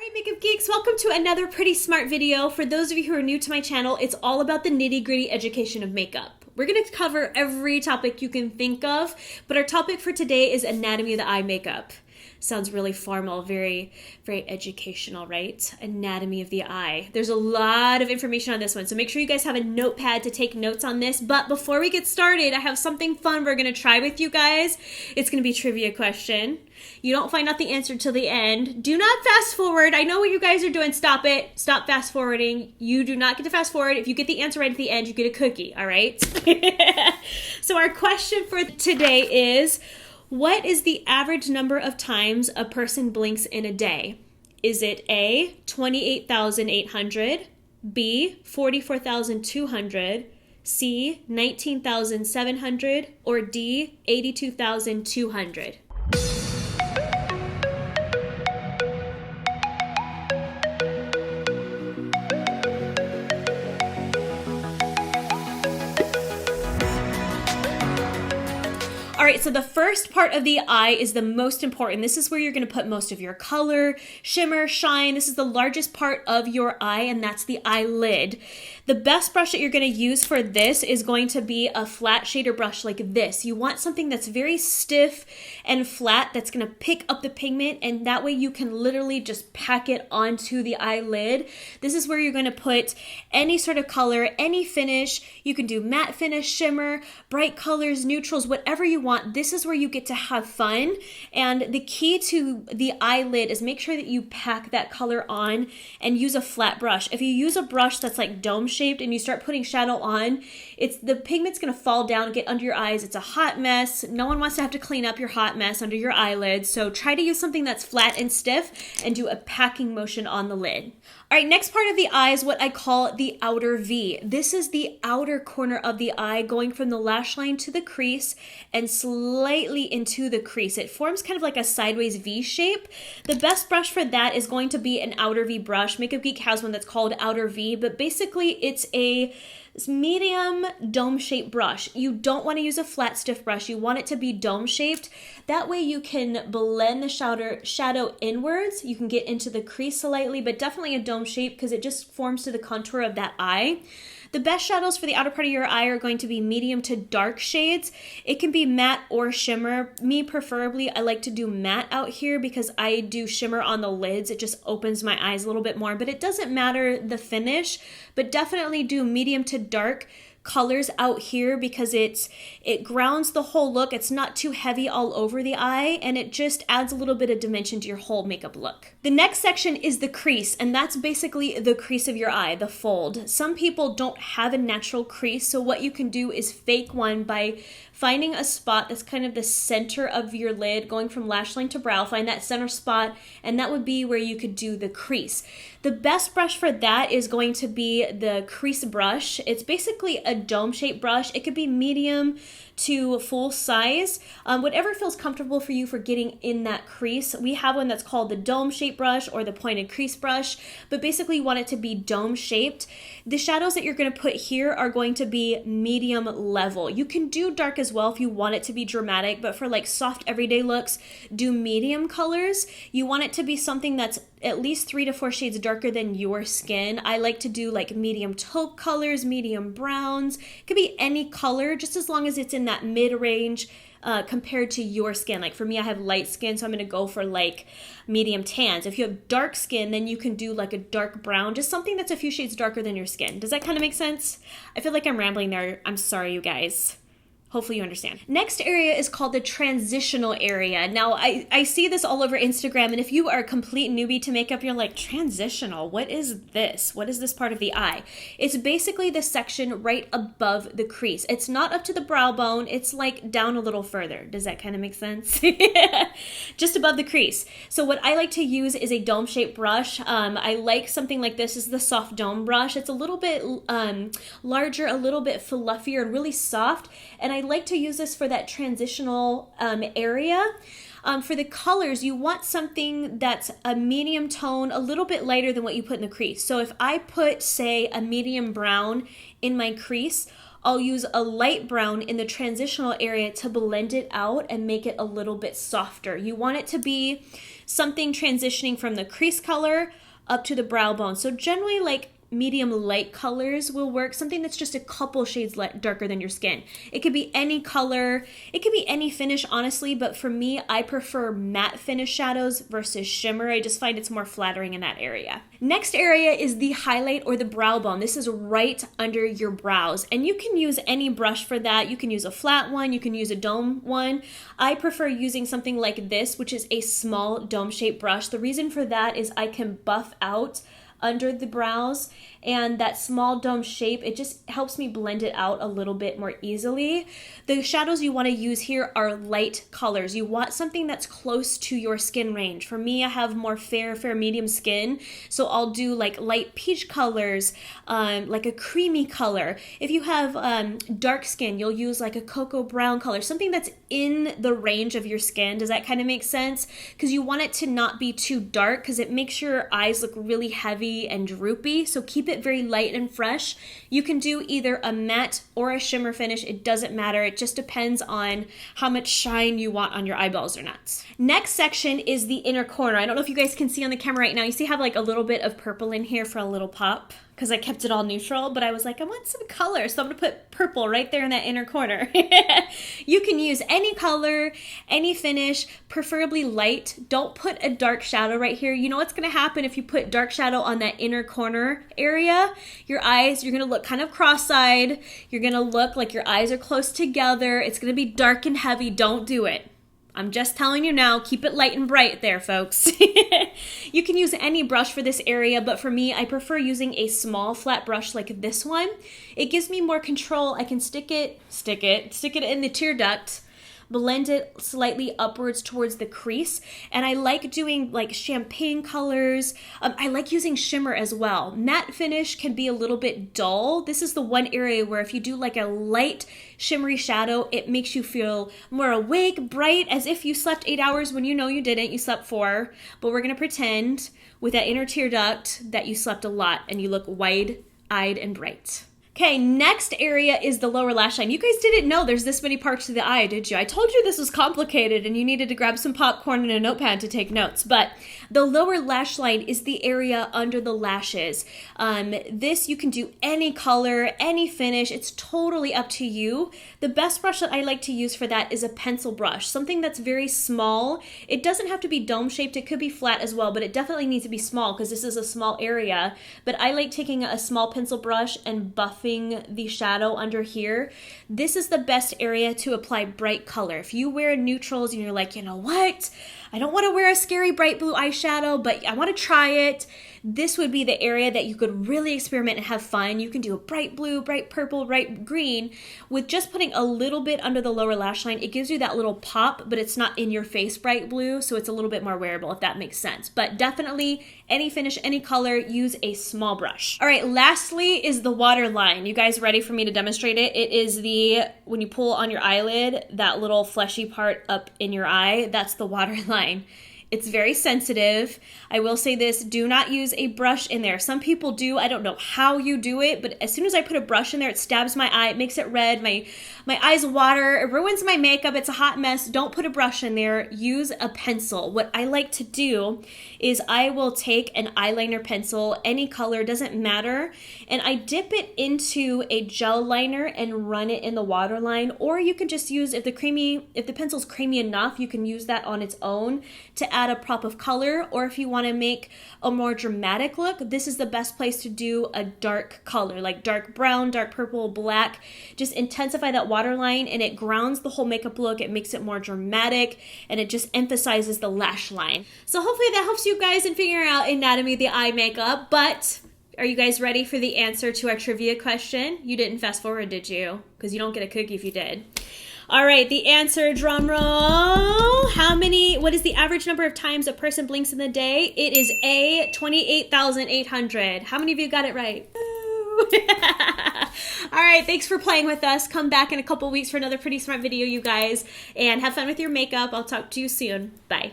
Alright, makeup geeks, welcome to another pretty smart video. For those of you who are new to my channel, it's all about the nitty-gritty education of makeup. We're going to cover every topic you can think of, but our topic for today is anatomy of the eye makeup. Sounds really formal, very educational, right? Anatomy of the eye. There's a lot of information on this one, so make sure you guys have a notepad to take notes on this. But before we get started, I have something fun we're going to try with you guys. It's going to be a trivia question. You don't find out the answer till the end. Do not fast forward. I know what you guys are doing. Stop it. Stop fast forwarding. You do not get to fast forward. If you get the answer right at the end, you get a cookie, all right? So our question for today is, what is the average number of times a person blinks in a day? Is it A, 28,800, B, 44,200, C, 19,700, or D, 82,200? Alright, so the first part of the eye is the most important. This is where you're going to put most of your color, shimmer, shine. This is the largest part of your eye, and that's the eyelid. The best brush that you're going to use for this is going to be a flat shader brush like this. You want something that's very stiff and flat that's going to pick up the pigment, and that way you can literally just pack it onto the eyelid. This is where you're going to put any sort of color, any finish. You can do matte finish, shimmer, bright colors, neutrals, whatever you want. This is where you get to have fun, and the key to the eyelid is make sure that you pack that color on and use a flat brush. If you use a brush that's like dome shaped and you start putting shadow on, the pigment's going to fall down, get under your eyes. It's a hot mess. No one wants to have to clean up your hot mess under your eyelid, so try to use something that's flat and stiff and do a packing motion on the lid. All right, next part of the eye is what I call the outer V. This is the outer corner of the eye going from the lash line to the crease and slightly into the crease. It forms kind of like a sideways V shape. The best brush for that is going to be an outer V brush. Makeup Geek has one that's called outer V, but basically it's a medium dome shaped brush. You don't want to use a flat stiff brush. You want it to be dome shaped. That way you can blend the shadow inwards. You can get into the crease slightly, but definitely a dome shape because it just forms to the contour of that eye. The best shadows for the outer part of your eye are going to be medium to dark shades. It can be matte or shimmer. Me preferably, I like to do matte out here because I do shimmer on the lids. It just opens my eyes a little bit more, but it doesn't matter the finish, but definitely do medium to dark colors out here because it grounds the whole look. It's not too heavy all over the eye, and it just adds a little bit of dimension to your whole makeup look. The next section is the crease, and that's basically the crease of your eye, the fold. Some people don't have a natural crease, so what you can do is fake one by finding a spot that's kind of the center of your lid, going from lash line to brow. Find that center spot, and that would be where you could do the crease. The best brush for that is going to be the crease brush. It's basically a dome-shaped brush. It could be medium to full size, whatever feels comfortable for you for getting in that crease. We have one that's called the dome-shaped brush or the pointed crease brush, but basically you want it to be dome-shaped. The shadows that you're going to put here are going to be medium level. You can do dark as well if you want it to be dramatic, but for like soft everyday looks, do medium colors. You want it to be something that's at least 3 to 4 shades darker than your skin. I like to do like medium taupe colors, medium browns. It could be any color, just as long as it's in that mid-range compared to your skin. Like for me, I have light skin, so I'm going to go for like medium tans. If you have dark skin, then you can do like a dark brown, just something that's a few shades darker than your skin. Does that kind of make sense? I feel like I'm rambling there. I'm sorry, you guys. Hopefully you understand. Next area is called the transitional area. Now, I see this all over Instagram, and if you are a complete newbie to makeup, you're like, transitional? What is this? What is this part of the eye? It's basically the section right above the crease. It's not up to the brow bone. It's like down a little further. Does that kind of make sense? Just above the crease. So what I like to use is a dome-shaped brush. I like something like this. This is the soft dome brush. It's a little bit larger, a little bit fluffier, and really soft. And I like to use this for that transitional area. For the colors, you want something that's a medium tone, a little bit lighter than what you put in the crease. So if I put, say, a medium brown in my crease, I'll use a light brown in the transitional area to blend it out and make it a little bit softer. You want it to be something transitioning from the crease color up to the brow bone. So generally like medium light colors will work, something that's just a couple shades darker than your skin. It could be any color, it could be any finish honestly, but for me, I prefer matte finish shadows versus shimmer. I just find it's more flattering in that area. Next area is the highlight or the brow bone. This is right under your brows, and you can use any brush for that. You can use a flat one, you can use a dome one. I prefer using something like this, which is a small dome shaped brush. The reason for that is I can buff out under the brows, and that small dome shape, it just helps me blend it out a little bit more easily. The shadows you want to use here are light colors. You want something that's close to your skin range. For me, I have more fair medium skin, so I'll do like light peach colors, like a creamy color. If you have dark skin, you'll use like a cocoa brown color, something that's in the range of your skin. Does that kind of make sense? Because you want it to not be too dark, because it makes your eyes look really heavy and droopy, so keep it very light and fresh. You can do either a matte or a shimmer finish. It doesn't matter. It just depends on how much shine you want on your eyeballs or not. Next section is the inner corner. I don't know if you guys can see on the camera right now. You see I have like a little bit of purple in here for a little pop, because I kept it all neutral, but I was like, I want some color, so I'm gonna put purple right there in that inner corner. You can use any color, any finish, preferably light. Don't put a dark shadow right here. You know what's gonna happen if you put dark shadow on that inner corner area? Your eyes, you're gonna look kind of cross-eyed. You're gonna look like your eyes are close together. It's gonna be dark and heavy. Don't do it. I'm just telling you now, keep it light and bright there, folks. You can use any brush for this area, but for me, I prefer using a small flat brush like this one. It gives me more control. I can stick it in the tear duct, blend it slightly upwards towards the crease, and I like doing like champagne colors. I like using shimmer as well. Matte finish can be a little bit dull. This is the one area where if you do like a light shimmery shadow, it makes you feel more awake, bright, as if you slept 8 hours when you know you didn't. You slept 4, but we're gonna pretend with that inner tear duct that you slept a lot and you look wide-eyed and bright. Okay, next area is the lower lash line. You guys didn't know there's this many parts to the eye, did you? I told you this was complicated and you needed to grab some popcorn and a notepad to take notes, but the lower lash line is the area under the lashes. This you can do any color, any finish. It's totally up to you. The best brush that I like to use for that is a pencil brush, something that's very small. It doesn't have to be dome shaped. It could be flat as well, but it definitely needs to be small because this is a small area. But I like taking a small pencil brush and buffing the shadow under here. This is the best area to apply bright color. If you wear neutrals and you're like, you know what? I don't want to wear a scary bright blue eyeshadow, but I want to try it. This would be the area that you could really experiment and have fun. You can do a bright blue, bright purple, bright green. With just putting a little bit under the lower lash line, it gives you that little pop, but it's not in your face bright blue, so it's a little bit more wearable, if that makes sense. But definitely, any finish, any color, use a small brush. All right, lastly is the waterline. You guys ready for me to demonstrate it? It is when you pull on your eyelid, that little fleshy part up in your eye, that's the waterline. It's very sensitive. I will say this, do not use a brush in there. Some people do. I don't know how you do it, but as soon as I put a brush in there, it stabs my eye. It makes it red. My eyes water. It ruins my makeup. It's a hot mess. Don't put a brush in there. Use a pencil. What I like to do is I will take an eyeliner pencil, any color, doesn't matter, and I dip it into a gel liner and run it in the waterline, or you can just use, if the pencil's creamy enough, you can use that on its own to add a pop of color, or if you want to make a more dramatic look, this is the best place to do a dark color, like dark brown, dark purple, black. Just intensify that waterline and it grounds the whole makeup look. It makes it more dramatic and it just emphasizes the lash line. So hopefully that helps you guys in figuring out anatomy of the eye makeup, but are you guys ready for the answer to our trivia question? You didn't fast forward, did you? Because you don't get a cookie if you did. All right, the answer, drum roll. What is the average number of times a person blinks in the day? It is A, 28,800. How many of you got it right? All right, thanks for playing with us. Come back in a couple weeks for another Pretty Smart video, you guys, and have fun with your makeup. I'll talk to you soon. Bye.